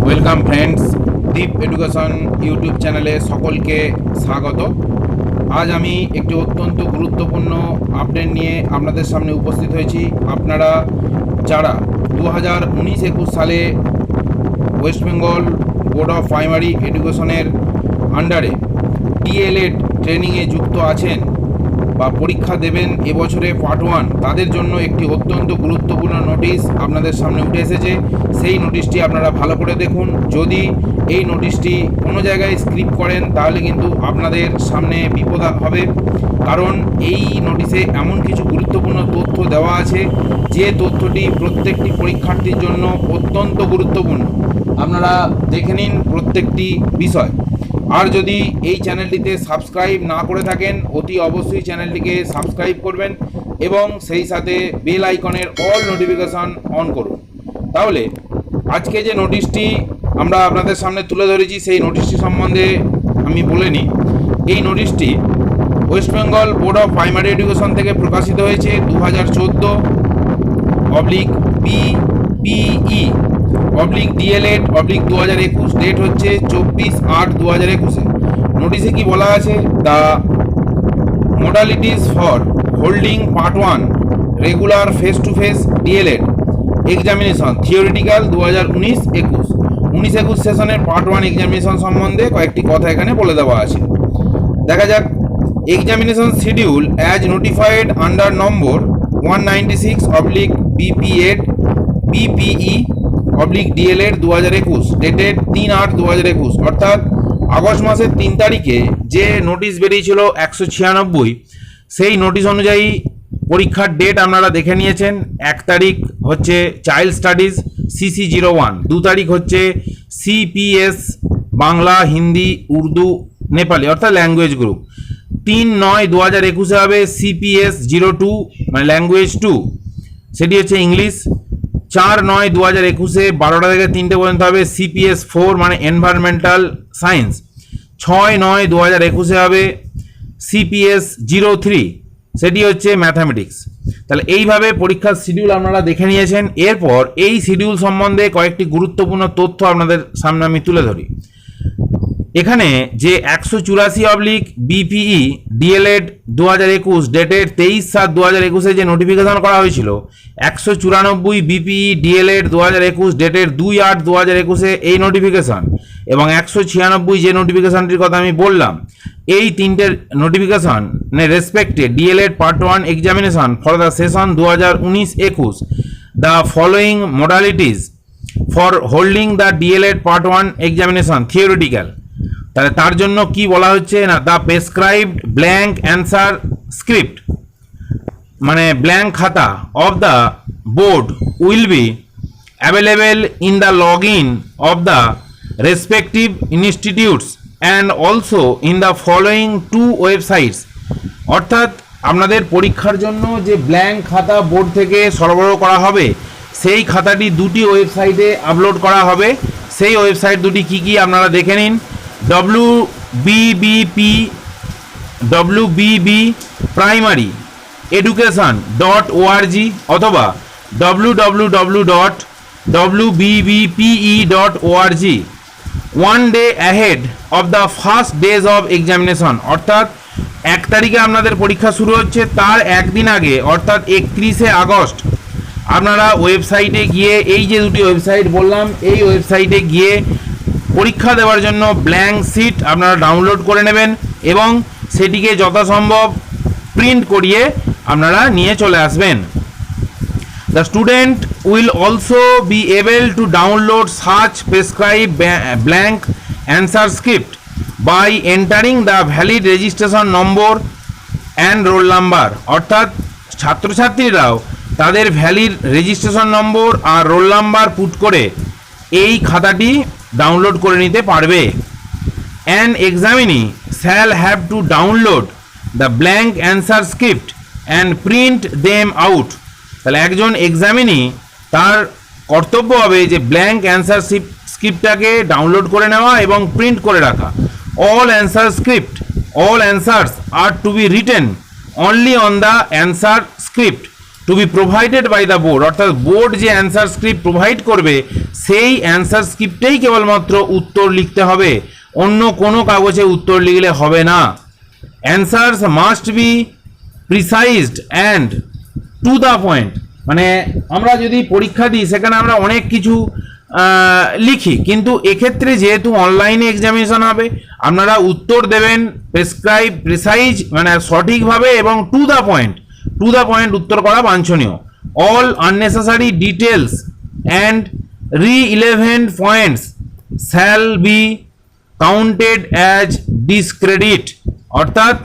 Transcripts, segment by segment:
Welcome friends, দীপ education YouTube চ্যানেলে সকলকে স্বাগত। আজ আমি একটি অত্যন্ত গুরুত্বপূর্ণ আপডেট নিয়ে আপনাদের সামনে উপস্থিত হয়েছি। আপনারা যারা 2019-21 সালে West Bengal Board of primary এডুকেশনের আন্ডারে ডিএলএড ট্রেনিংয়ে যুক্ত আছেন বা পরীক্ষা দেবেন এবছরে পার্ট 1, তাদের জন্য একটি অত্যন্ত গুরুত্বপূর্ণ নোটিশ আপনাদের সামনে উঠে এসেছে। সেই নোটিশটি আপনারা ভালো করে দেখুন। যদি এই নোটিশটি কোনো জায়গায় স্ক্রিপ করেন তাহলে কিন্তু আপনাদের সামনে বিপদ হবে, কারণ এই নোটিশে এমন কিছু গুরুত্বপূর্ণ তথ্য দেওয়া আছে যে তথ্যটি প্রত্যেকটি পরীক্ষার্থীর জন্য অত্যন্ত গুরুত্বপূর্ণ। আপনারা দেখে নিন প্রত্যেকটি বিষয়। আর যদি এই চ্যানেলটিতে সাবস্ক্রাইব না করে থাকেন অতি অবশ্যই চ্যানেলটিকে সাবস্ক্রাইব করবেন এবং সেই সাথে বেল আইকনের অল নোটিফিকেশান অন করুন। তাহলে আজকে যে নোটিশটি আমরা আপনাদের সামনে তুলে ধরেছি সেই নোটিশটি সম্বন্ধে আমি বলে নিই। এই নোটিশটি West Bengal Board of Primary Education থেকে প্রকাশিত হয়েছে 2014/BPE/DLED/2021, ডেট হচ্ছে 24/8/2021। নোটিশে কি বলা আছে? The modalities for holding part 1 regular face to face DElEd examination theoretical 2019-21 সেশনের পার্ট 1 এক্সামিনেশন সম্বন্ধে কয়েকটি কথা এখানে বলে দেওয়া আছে। দেখা যাক। Examination schedule as notified under number 196/BPE/DLED 2021, dated 3/8/2021, অর্থাৎ আগস্ট মাসের 3 তারিখে যে নোটিশ বেরিয়েছিল 196, সেই নোটিশ অনুযায়ী পরীক্ষার ডেট আপনারা দেখে নিয়েছেন। 1 তারিখ হচ্ছে চাইল্ড স্টাডিজ CC01, 2 তারিখ হচ্ছে CPS বাংলা, হিন্দি, উর্দু, নেপালি অর্থাৎ ল্যাঙ্গুয়েজ গ্রুপ। 3/9/2021 হবে CPS 02 মানে ল্যাঙ্গুয়েজ 2, সেটি হচ্ছে ইংলিশ। 4/9/2021 12টা থেকে 3টে পর্যন্ত হবে CPS 4 মানে এনভায়রনমেন্টাল সায়েন্স। 6/9/2021 হবে CPS 03, সেটি হচ্ছে ম্যাথামেটিক্স। তাহলে এইভাবে পরীক্ষার শিডিউল আপনারা দেখে নিয়েছেন। এরপর এই শিডিউল সম্বন্ধে কয়েকটি গুরুত্বপূর্ণ তথ্য আপনাদের সামনে আমি তুলে ধরি। এখানে যে 184/BPE/DLED 2021 ডেটেড 23/7/2021 যে নোটিফিকেশন করা হয়েছিল, 194/BPE/DLED 2021 ডেটেড 2/8/2021 এই নোটিফিকেশন, এবং 196 যে নোটিফিকেশনটির কথা আমি বললাম, এই তিনটে নোটিফিকেশনের রেসপেক্টে DElEd part 1 examination for the session 2019-21, the following modalities for holding the DElEd part 1 examination theoretical. তাহলে তার জন্য কি বলা হচ্ছে না, the prescribed blank answer script মানে ব্ল্যাঙ্ক খাতা of the board will be available in the log in of the respective institutes and also in the following 2 websites. অর্থাৎ আপনাদের পরীক্ষার জন্য যে ব্ল্যাঙ্ক খাতা বোর্ড থেকে সরবরাহ করা হবে, সেই খাতাটি 2টি ওয়েবসাইটে আপলোড করা হবে। সেই ওয়েবসাইট দুটি কি কি আপনারা দেখে নিন। wbbprimary.education.org অথবা www.wbbpe.org। 1 day ahead of the first days of examination, অর্থাৎ 1 তারিখে আপনাদের পরীক্ষা শুরু হচ্ছে, তার একদিন আগে অর্থাৎ 31শে আগস্ট আপনারা ওয়েবসাইটে গিয়ে, এই যে 2টি ওয়েবসাইট বললাম, এই ওয়েবসাইটে গিয়ে পরীক্ষা দেওয়ার জন্য ব্ল্যাঙ্ক সিট আপনারা ডাউনলোড করে নেবেন এবং সেটিকে যথাসম্ভব প্রিন্ট করিয়ে আপনারা নিয়ে চলে আসবেন। The student will also be able to download such prescribe blank answer script by entering the valid registration number and roll number. অর্থাৎ ছাত্রছাত্রীরাও তাদের ভ্যালিড রেজিস্ট্রেশন নম্বর আর রোল নাম্বার পুট করে এই খাতাটি ডাউনলোড করে নিতে পারবে। An examinee shall have to download the blank answer script and print them out. তাহলে একজন এক্সামিনি তার কর্তব্য হবে যে ব্ল্যাঙ্ক অ্যান্সার স্ক্রিপ্টটাকে ডাউনলোড করে নেওয়া এবং প্রিন্ট করে রাখা। All answers are to be written only on the answer script to be provided by the board, অর্থাৎ বোর্ড যে অ্যান্সার স্ক্রিপ্ট প্রোভাইড করবে সেই অ্যান্সার স্ক্রিপ্টেই কেবলমাত্র উত্তর লিখতে হবে, অন্য কোনো কাগজে উত্তর লিখলে হবে না। Answers must be precised and to the point. মানে আমরা যদি পরীক্ষা দিই সেখানে আমরা অনেক কিছু লিখি, কিন্তু এক্ষেত্রে যেহেতু অনলাইনে এক্সামিনেশন হবে আপনারা উত্তর দেবেন প্রিসাইজ মানে সঠিকভাবে এবং টু দ্য পয়েন্ট উত্তর করা বাঞ্ছনীয়। All unnecessary details and irrelevant points shall be counted as discredit, অর্থাৎ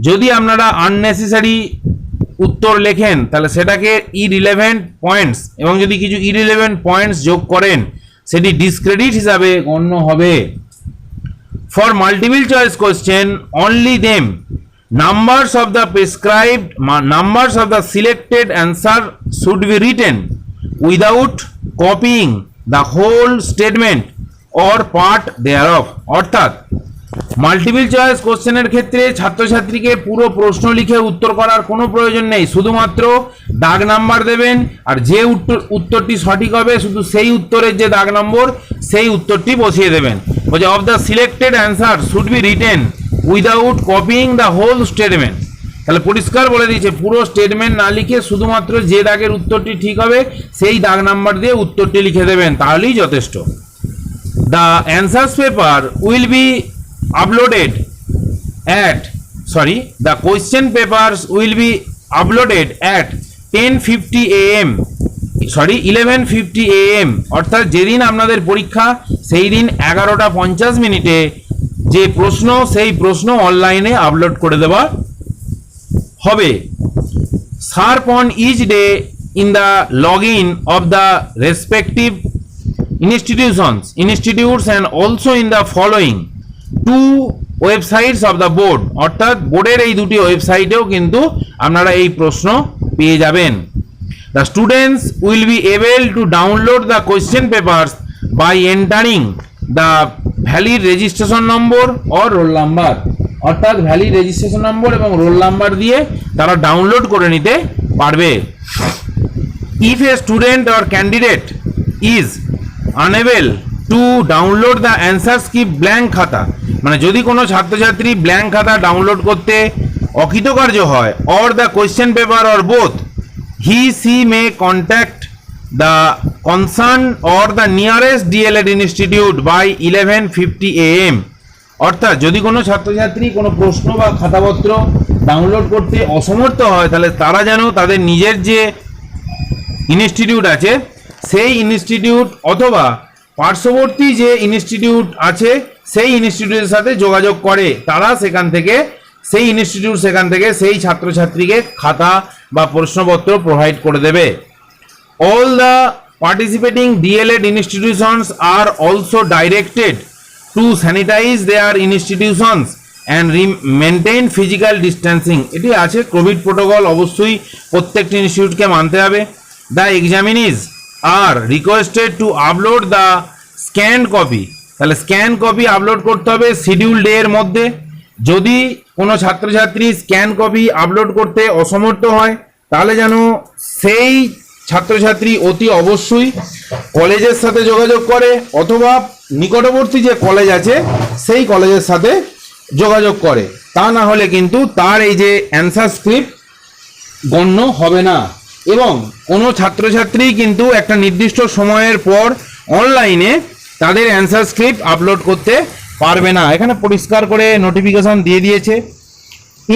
যদি আপনারা আননেসেসারি উত্তর লেখেন তাহলে সেটাকে ইরিলেভেন্ট পয়েন্টস এবং যদি কিছু ইরিলেভেন্ট পয়েন্টস যোগ করেন সেটি ডিসক্রেডিট হিসাবে গণ্য হবে। For multiple choice question only them numbers of the selected answer should be written without copying the whole statement or part thereof, অর্থাৎ মাল্টিপল চয়েস কোশ্চেনের ক্ষেত্রে ছাত্রছাত্রীকে পুরো প্রশ্ন লিখে উত্তর করার কোনো প্রয়োজন নেই, শুধুমাত্র দাগ নাম্বার দেবেন আর যে উত্তরটি সঠিক হবে শুধু সেই উত্তরের যে দাগ নম্বর সেই উত্তরটি বসিয়ে দেবেন। বলছে of the selected answer should be written without copying the whole statement, তাহলে পরিষ্কার বলে দিয়েছে পুরো স্টেটমেন্ট না লিখে শুধুমাত্র যে দাগের উত্তরটি ঠিক হবে সেই দাগ নাম্বার দিয়ে উত্তরটি লিখে দেবেন, তাহলেই যথেষ্ট। The answers paper will be uploaded the question papers will be uploaded at 11:50 AM, অর্থাৎ যেদিন আপনাদের পরীক্ষা সেই দিন 11:50 যে প্রশ্ন সেই প্রশ্ন অনলাইনে আপলোড করে দেওয়া হবে। Sharp on each day in the log in of the respective institutes and also in the following two websites of the board, অর্থাৎ বোর্ডের এই দুটি ওয়েবসাইটেও কিন্তু আপনারা এই প্রশ্ন পেয়ে যাবেন। The students will be able to download the question papers by entering the valid registration number or roll number, অর্থাৎ ভ্যালিড রেজিস্ট্রেশন নম্বর এবং রোল নাম্বার দিয়ে তারা ডাউনলোড করে নিতে পারবে। If a student or candidate is unable to download the answer script blank খাতা, মানে যদি কোনো ছাত্রছাত্রী ব্ল্যাঙ্ক খাতা ডাউনলোড করতে অকৃতকার্য হয় or the question paper or both, he may contact the concern or the nearest DElEd institute by 11:50 AM, অর্থাৎ যদি কোনো ছাত্রছাত্রী কোনো প্রশ্ন বা খাতাপত্র ডাউনলোড করতে অসমর্থ হয় তাহলে তারা যেন তাদের নিজের যে ইনস্টিটিউট আছে সেই ইনস্টিটিউট অথবা পার্শ্ববর্তী যে ইনস্টিটিউট আছে সেই ইনস্টিটিউটের সাথে যোগাযোগ করে, তারা সেখান থেকে সেই ছাত্রছাত্রীকে খাতা বা প্রশ্নপত্র প্রোভাইড করে দেবে। All the participating DElEd institutions are also directed to sanitise their institutions and maintain physical distancing, এটি আছে কোভিড প্রোটোকল অবশ্যই প্রত্যেকটি ইনস্টিটিউটকে মানতে হবে। The examinees are requested to upload the scan copy, তাহলে স্ক্যান কপি আপলোড করতে হবে শিডিউল ডে এর মধ্যে। যদি কোনো ছাত্রছাত্রী স্ক্যান কপি আপলোড করতে অসমর্থ হয় তাহলে যেন সেই ছাত্রছাত্রী অতি অবশ্যই কলেজের সাথে যোগাযোগ করে অথবা নিকটবর্তী যে কলেজ আছে সেই কলেজের সাথে যোগাযোগ করে, তা না হলে কিন্তু তার এই যে অ্যান্সার স্ক্রিপ্ট গণ্য হবে না। এবং কোনো ছাত্রছাত্রী কিন্তু একটা নির্দিষ্ট সময়ের পর অনলাইনে তাদের অ্যান্সার স্ক্রিপ্ট আপলোড করতে পারবে না, এখানে পরিষ্কার করে নোটিফিকেশন দিয়ে দিয়েছে।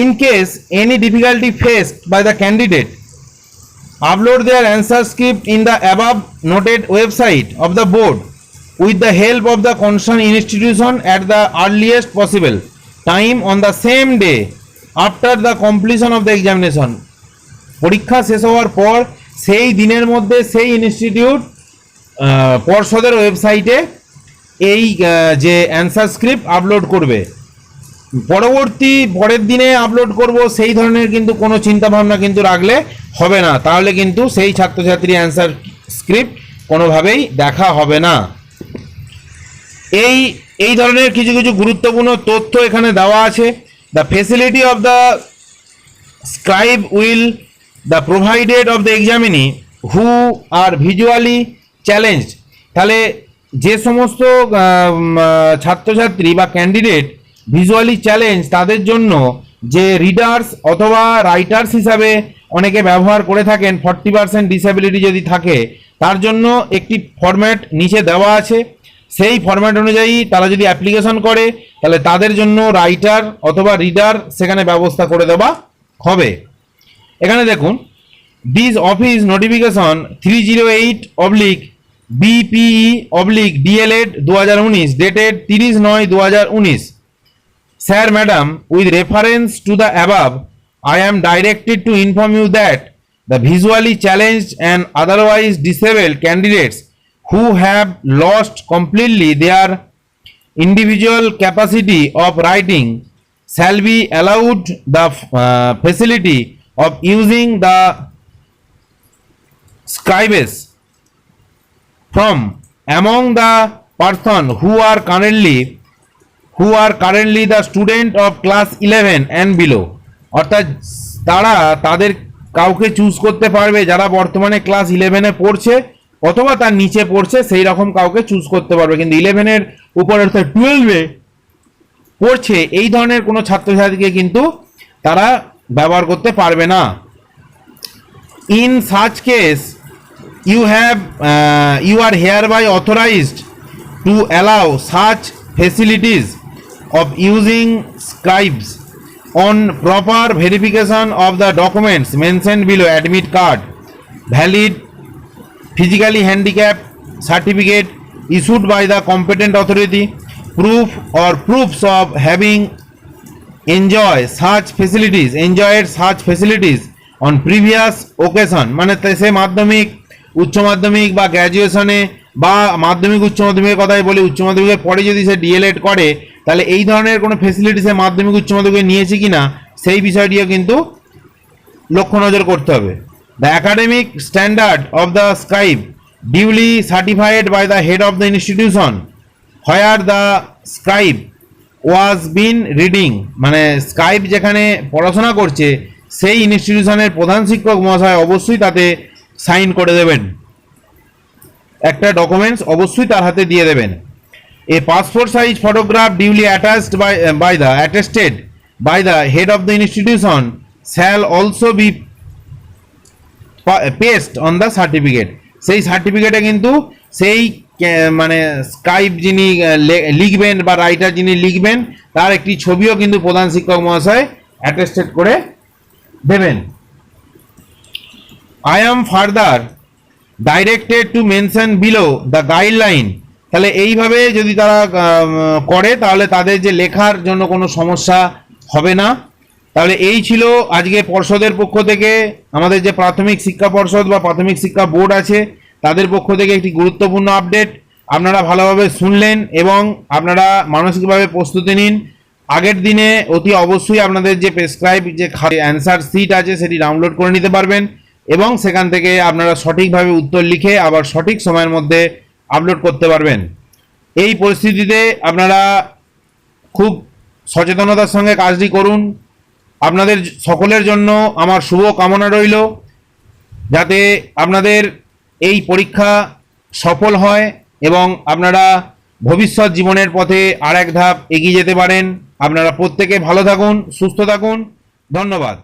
In case any difficulty faced by the candidate upload their answer script in the above noted website of the board with the help of the concern institution at the earliest possible time on the same day after the completion of the examination, পরীক্ষা শেষ হওয়ার পর সেই দিনের মধ্যে সেই institute পর্ষদের ওয়েবসাইটে এই যে অ্যান্সার স্ক্রিপ্ট আপলোড করবে। পরের দিনে আপলোড করব সেই ধরনের কিন্তু কোনো চিন্তাভাবনা কিন্তু রাখলে হবে না, তাহলে কিন্তু সেই ছাত্রছাত্রী অ্যান্সার স্ক্রিপ্ট কোনোভাবেই দেখা হবে না। এই ধরনের কিছু কিছু গুরুত্বপূর্ণ তথ্য এখানে দেওয়া আছে। The facility of the scribe will the provided of the examinee who are visually challenged. তাহলে যে সমস্ত ছাত্রছাত্রী বা ক্যান্ডিডেট ভিজুয়ালি চ্যালেঞ্জ, তাদের জন্য যে রিডার্স অথবা রাইটার্স হিসাবে অনেকে ব্যবহার করে থাকেন, 40% ডিসেবিলিটি যদি থাকে, তার জন্য একটি ফরম্যাট নিচে দেওয়া আছে। সেই ফরম্যাট অনুযায়ী তারা যদি অ্যাপ্লিকেশন করে, তাহলে তাদের জন্য রাইটার অথবা রিডার সেখানে ব্যবস্থা করে দেওয়া হবে। এখানে দেখুন, this office notification 308/BPE/DLED 2019 dated 30/9/2019। Sir, Madam, with reference to the above, I am directed to inform you that the visually challenged and otherwise disabled candidates who have lost completely their individual capacity of writing shall be allowed the facility of using the scribes from among the person who are currently the student of class 11 and below। অর্থাৎ তারা তাদের কাউকে choose করতে পারবে যারা বর্তমানে class 11-এ পড়ছে অথবা তার নিচে পড়ছে, সেই রকম কাউকে চুজ করতে পারবে। কিন্তু 11-এর উপর অর্থাৎ 12-এ পড়ছে এই ধরনের কোনো ছাত্রছাত্রীকে কিন্তু তারা ব্যবহার করতে পারবে না। In such case you are hereby authorized to allow such facilities of using scribes on proper verification of the documents mentioned below: admit card, valid physically handicapped certificate issued by the competent authority, proof or proofs of having enjoyed such facilities on previous occasion। মানে সে মাধ্যমিক, উচ্চ মাধ্যমিক বা গ্র্যাজুয়েশনে বা মাধ্যমিক উচ্চ মাধ্যমিকের কথাই বলি, উচ্চ মাধ্যমিকের পরে যদি সে ডিএলএড করে, তাহলে এই ধরনের কোনো ফেসিলিটি সে মাধ্যমিক উচ্চ মাধ্যমিকে নিয়েছে কিনা সেই বিষয়টিও কিন্তু লক্ষ্য নজর করতে হবে। The academic standard of the scribe duly certified by the head of the institution where the scribe was been reading. মানে স্ক্রাইব যেখানে পড়াশোনা করছে সেই ইনস্টিটিউশনের প্রধান শিক্ষক মহাশয় অবশ্যই তাতে সাইন করে দেবেন, একটা ডকুমেন্টস অবশ্যই তার হাতে দিয়ে দেবেন। A passport size photograph duly attested by the head of the institution shall also be pasted on the certificate। সেই সার্টিফিকেটে কিন্তু সেই মানে স্ক্রাইব যিনি লিখবেন বা রাইটার যিনি লিখবেন তার একটি ছবিও কিন্তু প্রধান শিক্ষক মহাশয় অ্যাটেস্টেড করে দেবেন। I am further directed to mention below the guideline। তাহলে এইভাবে যদি তারা করে তাহলে তাদের যে লেখার জন্য কোনো সমস্যা হবে না। তাহলে এই ছিল আজকে পর্ষদের পক্ষ থেকে, আমাদের যে প্রাথমিক শিক্ষা পর্ষদ বা প্রাথমিক শিক্ষা বোর্ড আছে তাদের পক্ষ থেকে একটি গুরুত্বপূর্ণ আপডেট। আপনারা ভালোভাবে শুনলেন এবং আপনারা মানসিকভাবে প্রস্তুতি নিন। আগের দিনে অতি অবশ্যই আপনাদের যে প্রেসক্রাইব যে অ্যান্সার শিট আছে সেটি ডাউনলোড করে নিতে পারবেন এবং সেখান থেকে আপনারা সঠিকভাবে উত্তর লিখে আবার সঠিক সময়ের মধ্যে আপলোড করতে পারবেন। এই পরিস্থিতিতে আপনারা খুব সচেতনতার সঙ্গে কাজটি করুন। আপনাদের সকলের জন্য আমার শুভ কামনা রইল, যাতে আপনাদের এই পরীক্ষা সফল হয় এবং আপনারা ভবিষ্যৎ জীবনের পথে আর এক ধাপ এগিয়ে যেতে পারেন। আপনারা প্রত্যেকে ভালো থাকুন, সুস্থ থাকুন। ধন্যবাদ।